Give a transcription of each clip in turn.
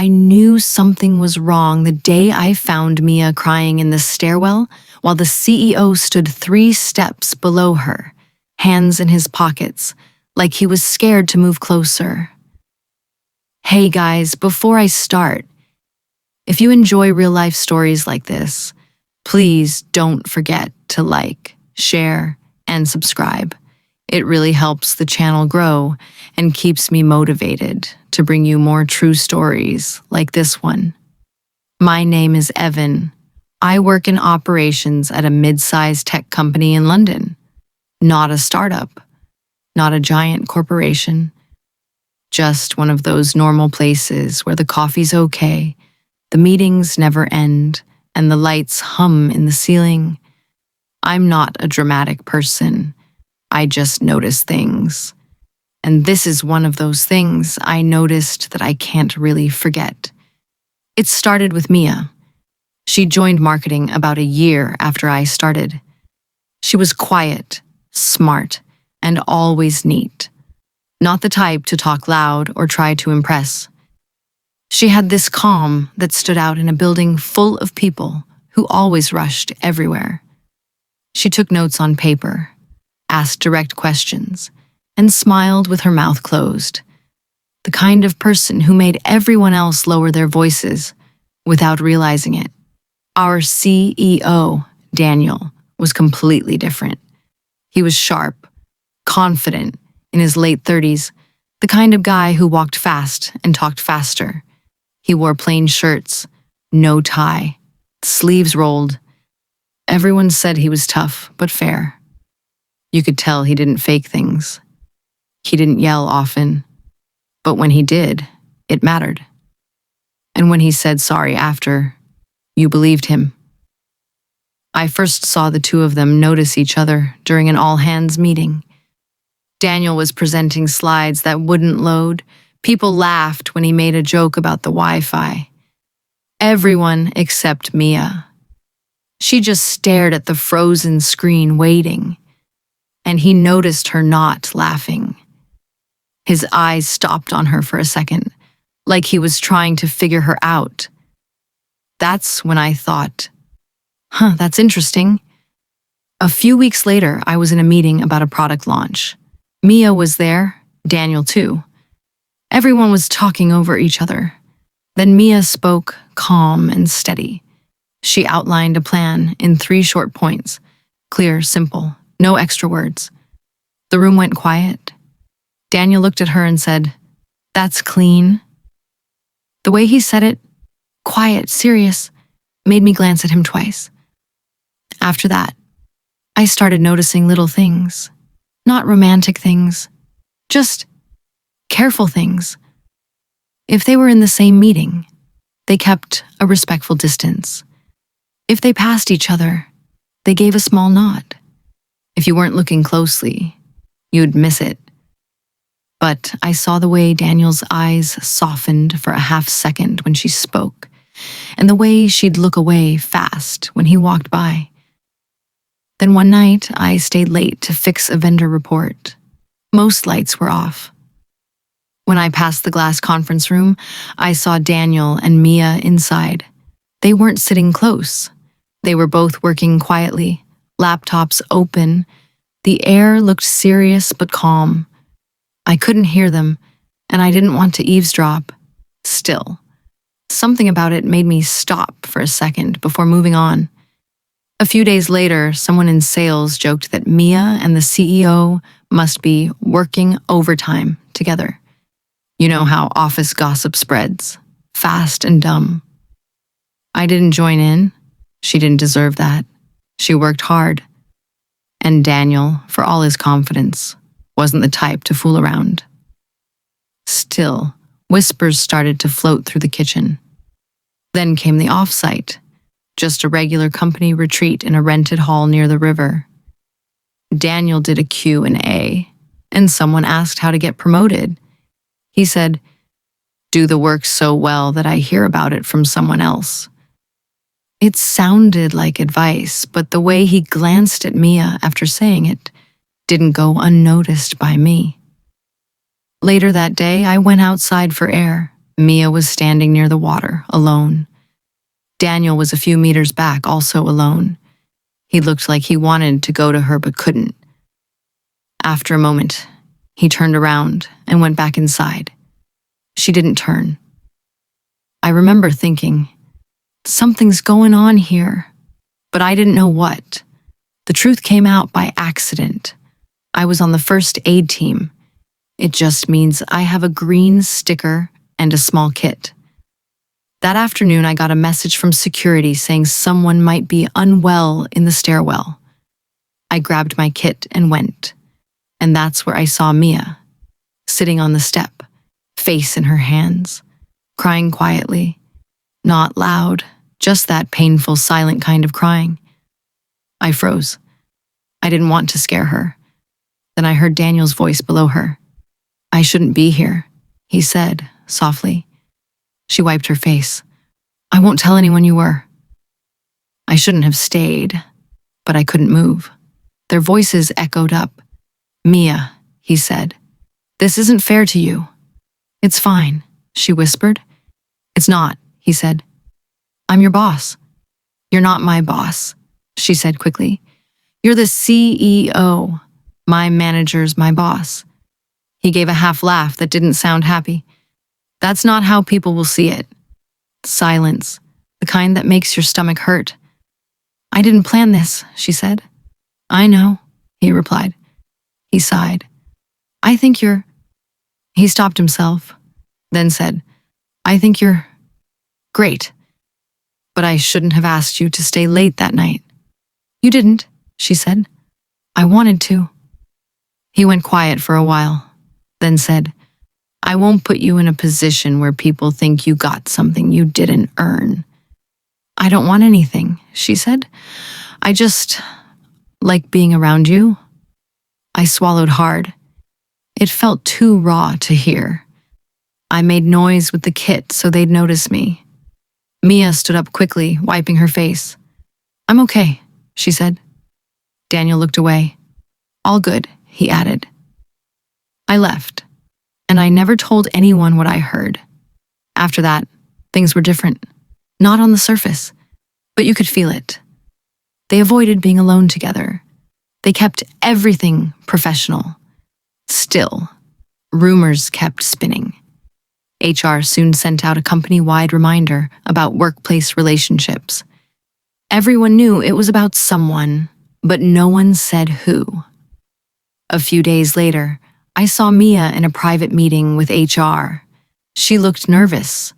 I knew something was wrong the day I found Mia crying in the stairwell while the CEO stood 3 steps below her, hands in his pockets, like he was scared to move closer. Hey guys, before I start, if you enjoy real-life stories like this, please don't forget to like, share, and subscribe. It really helps the channel grow and keeps me motivated to bring you more true stories like this one. My name is Evan. I work in operations at a mid-sized tech company in London. Not a startup, not a giant corporation, just one of those normal places where the coffee's okay, the meetings never end, and the lights hum in the ceiling. I'm not a dramatic person. I just notice things. And this is one of those things I noticed that I can't really forget. It started with Mia. She joined marketing about a year after I started. She was quiet, smart, and always neat. Not the type to talk loud or try to impress. She had this calm that stood out in a building full of people who always rushed everywhere. She took notes on paper, asked direct questions, and smiled with her mouth closed. The kind of person who made everyone else lower their voices without realizing it. Our CEO, Daniel, was completely different. He was sharp, confident, in his late 30s, the kind of guy who walked fast and talked faster. He wore plain shirts, no tie, sleeves rolled. Everyone said he was tough but fair. You could tell he didn't fake things. He didn't yell often, but when he did, it mattered. And when he said sorry after, you believed him. I first saw the two of them notice each other during an all-hands meeting. Daniel was presenting slides that wouldn't load. People laughed when he made a joke about the Wi-Fi. Everyone except Mia. She just stared at the frozen screen waiting, and he noticed her not laughing. His eyes stopped on her for a second, like he was trying to figure her out. That's when I thought, that's interesting. A few weeks later, I was in a meeting about a product launch. Mia was there, Daniel too. Everyone was talking over each other. Then Mia spoke, calm and steady. She outlined a plan in 3 short points, clear, simple, no extra words. The room went quiet. Daniel looked at her and said, "That's clean." The way he said it, quiet, serious, made me glance at him twice. After that, I started noticing little things, not romantic things, just careful things. If they were in the same meeting, they kept a respectful distance. If they passed each other, they gave a small nod. If you weren't looking closely, you'd miss it. But I saw the way Daniel's eyes softened for a half-second when she spoke, and the way she'd look away fast when he walked by. Then one night, I stayed late to fix a vendor report. Most lights were off. When I passed the glass conference room, I saw Daniel and Mia inside. They weren't sitting close. They were both working quietly, laptops open. The air looked serious but calm. I couldn't hear them, and I didn't want to eavesdrop. Still, something about it made me stop for a second before moving on. A few days later, someone in sales joked that Mia and the CEO must be working overtime together. You know how office gossip spreads, fast and dumb. I didn't join in. She didn't deserve that. She worked hard. And Daniel, for all his confidence, wasn't the type to fool around. Still, whispers started to float through the kitchen. Then came the offsite, just a regular company retreat in a rented hall near the river. Daniel did a Q&A, and someone asked how to get promoted. He said, "Do the work so well that I hear about it from someone else." It sounded like advice, but the way he glanced at Mia after saying it didn't go unnoticed by me. Later that day, I went outside for air, Mia was standing near the water, alone. Daniel was a few meters back, also alone. He looked like he wanted to go to her but couldn't. After a moment, he turned around and went back inside. She didn't turn. I remember thinking, something's going on here, but I didn't know what. The truth came out by accident. I was on the first aid team. It just means I have a green sticker and a small kit. That afternoon, I got a message from security saying someone might be unwell in the stairwell. I grabbed my kit and went, and that's where I saw Mia, sitting on the step, face in her hands, crying quietly, not loud, just that painful, silent kind of crying. I froze. I didn't want to scare her. Then I heard Daniel's voice below her. "I shouldn't be here," he said, softly. She wiped her face. "I won't tell anyone you were." I shouldn't have stayed, but I couldn't move. Their voices echoed up. "Mia," he said, "this isn't fair to you." "It's fine," she whispered. "It's not," he said. "I'm your boss." "You're not my boss," she said quickly. "You're the CEO. My manager's my boss." He gave a half laugh that didn't sound happy. "That's not how people will see it." Silence, the kind that makes your stomach hurt. "I didn't plan this," she said. "I know," he replied. He sighed. "I think you're—" He stopped himself, then said, "I think you're great. But I shouldn't have asked you to stay late that night." "You didn't," she said. "I wanted to." He went quiet for a while, then said, "I won't put you in a position where people think you got something you didn't earn." "I don't want anything," she said. "I just like being around you." I swallowed hard. It felt too raw to hear. I made noise with the kit so they'd notice me. Mia stood up quickly, wiping her face. "I'm okay," she said. Daniel looked away. "All good," he added. I left, and I never told anyone what I heard. After that, things were different. Not on the surface, but you could feel it. They avoided being alone together. They kept everything professional. Still, rumors kept spinning. HR soon sent out a company-wide reminder about workplace relationships. Everyone knew it was about someone, but no one said who. A few days later, I saw Mia in a private meeting with HR. She looked nervous.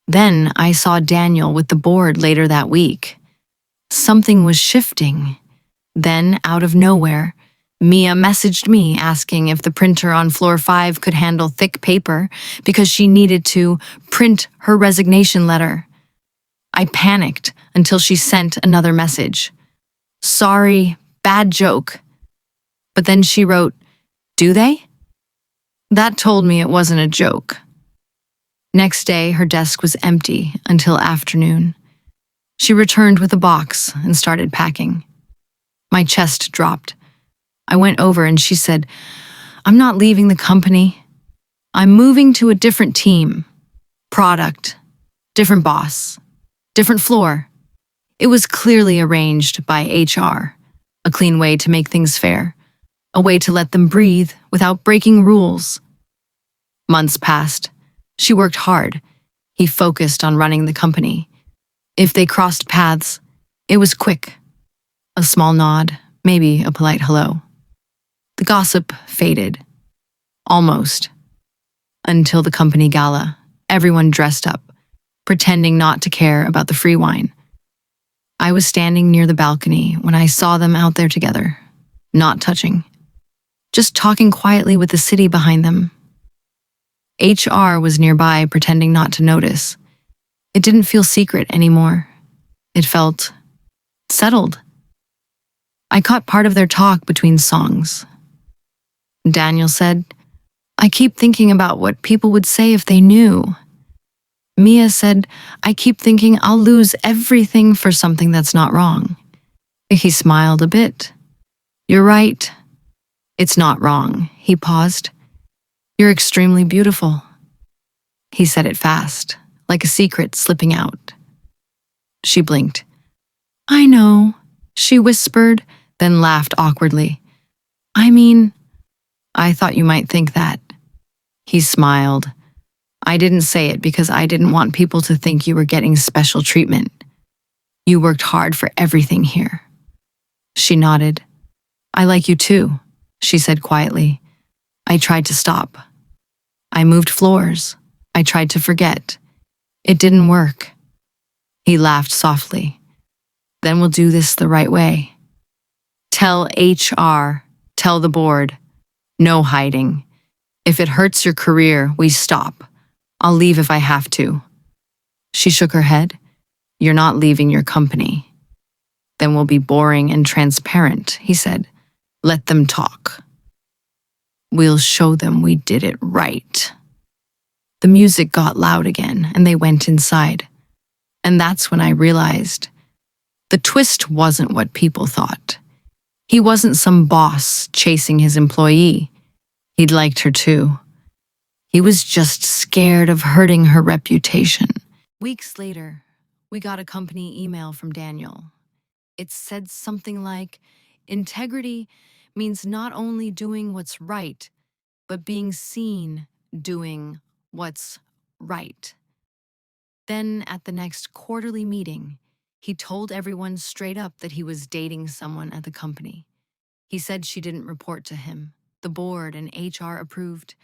Then I saw Daniel with the board later that week. Something was shifting. Then, out of nowhere, Mia messaged me asking if the printer on floor 5 could handle thick paper because she needed to print her resignation letter. I panicked until she sent another message. "Sorry, bad joke." But then she wrote, "Do they?" That told me it wasn't a joke. Next day, her desk was empty until afternoon. She returned with a box and started packing. My chest dropped. I went over and she said, "I'm not leaving the company. I'm moving to a different team. Product, different boss, different floor." It was clearly arranged by HR, a clean way to make things fair, a way to let them breathe without breaking rules. Months passed. She worked hard. He focused on running the company. If they crossed paths, it was quick. A small nod, maybe a polite hello. The gossip faded. Almost. Until the company gala, everyone dressed up, pretending not to care about the free wine. I was standing near the balcony when I saw them out there together, not touching, just talking quietly with the city behind them. HR was nearby, pretending not to notice. It didn't feel secret anymore. It felt settled. I caught part of their talk between songs. Daniel said, "I keep thinking about what people would say if they knew." Mia said, "I keep thinking I'll lose everything for something that's not wrong." He smiled a bit. "You're right. It's not wrong." He paused. "You're extremely beautiful." He said it fast, like a secret slipping out. She blinked. I know, she whispered, then laughed awkwardly. I mean, I thought you might think that. He smiled. I didn't say it because I didn't want people to think you were getting special treatment. You worked hard for everything here. She nodded. I like you too, she said quietly. I tried to stop. I moved floors. I tried to forget. It didn't work. He laughed softly. Then we'll do this the right way. Tell HR, tell the board. No hiding. If it hurts your career, we stop. I'll leave if I have to. She shook her head. You're not leaving your company. Then we'll be boring and transparent, he said. Let them talk. We'll show them we did it right. The music got loud again, and they went inside. And that's when I realized the twist wasn't what people thought. He wasn't some boss chasing his employee. He'd liked her too. He was just scared of hurting her reputation. Weeks later, we got a company email from Daniel. It said something like, integrity means not only doing what's right, but being seen doing what's right. Then at the next quarterly meeting, he told everyone straight up that he was dating someone at the company. He said she didn't report to him. The board and HR approved,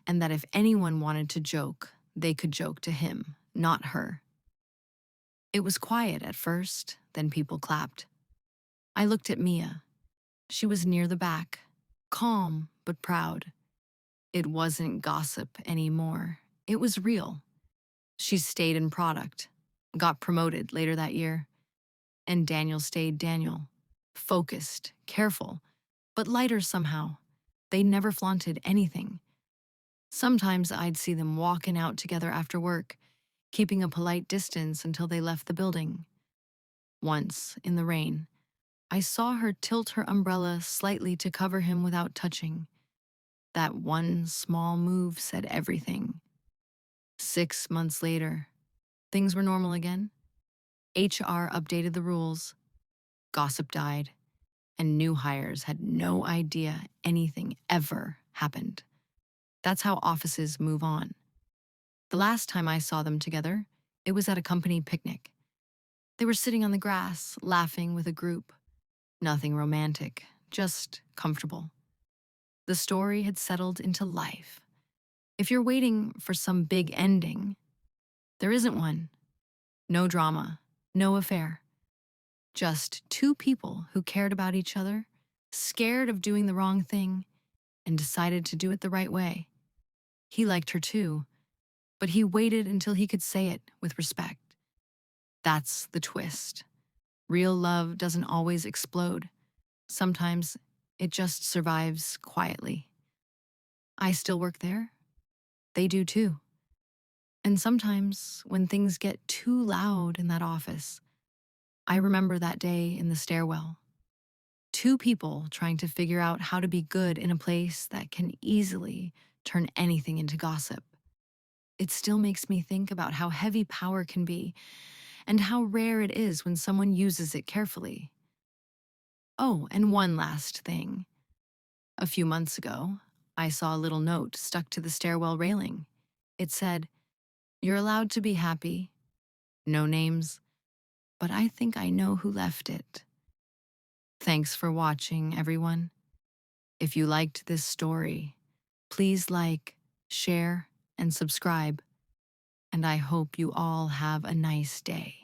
and that if anyone wanted to joke, they could joke to him, not her. It was quiet at first, then people clapped. I looked at Mia. She was near the back, calm but proud. It wasn't gossip anymore. It was real. She stayed in product, got promoted later that year. And Daniel stayed Daniel, focused, careful, but lighter somehow. They never flaunted anything. Sometimes I'd see them walking out together after work, keeping a polite distance until they left the building. Once, in the rain, I saw her tilt her umbrella slightly to cover him without touching. That one small move said everything. 6 months later, things were normal again. HR updated the rules. Gossip died, and new hires had no idea anything ever happened. That's how offices move on. The last time I saw them together, it was at a company picnic. They were sitting on the grass, laughing with a group. Nothing romantic, just comfortable. The story had settled into life. If you're waiting for some big ending, there isn't one. No drama, no affair. Just two people who cared about each other, scared of doing the wrong thing, and decided to do it the right way. He liked her too, but he waited until he could say it with respect. That's the twist. Real love doesn't always explode. Sometimes it just survives quietly. I still work there. They do too. And sometimes when things get too loud in that office, I remember that day in the stairwell. Two people trying to figure out how to be good in a place that can easily turn anything into gossip. It still makes me think about how heavy power can be and how rare it is when someone uses it carefully. Oh, and one last thing. A few months ago, I saw a little note stuck to the stairwell railing. It said, "You're allowed to be happy." No names, but I think I know who left it. Thanks for watching, everyone. If you liked this story, please like, share, and subscribe. And I hope you all have a nice day.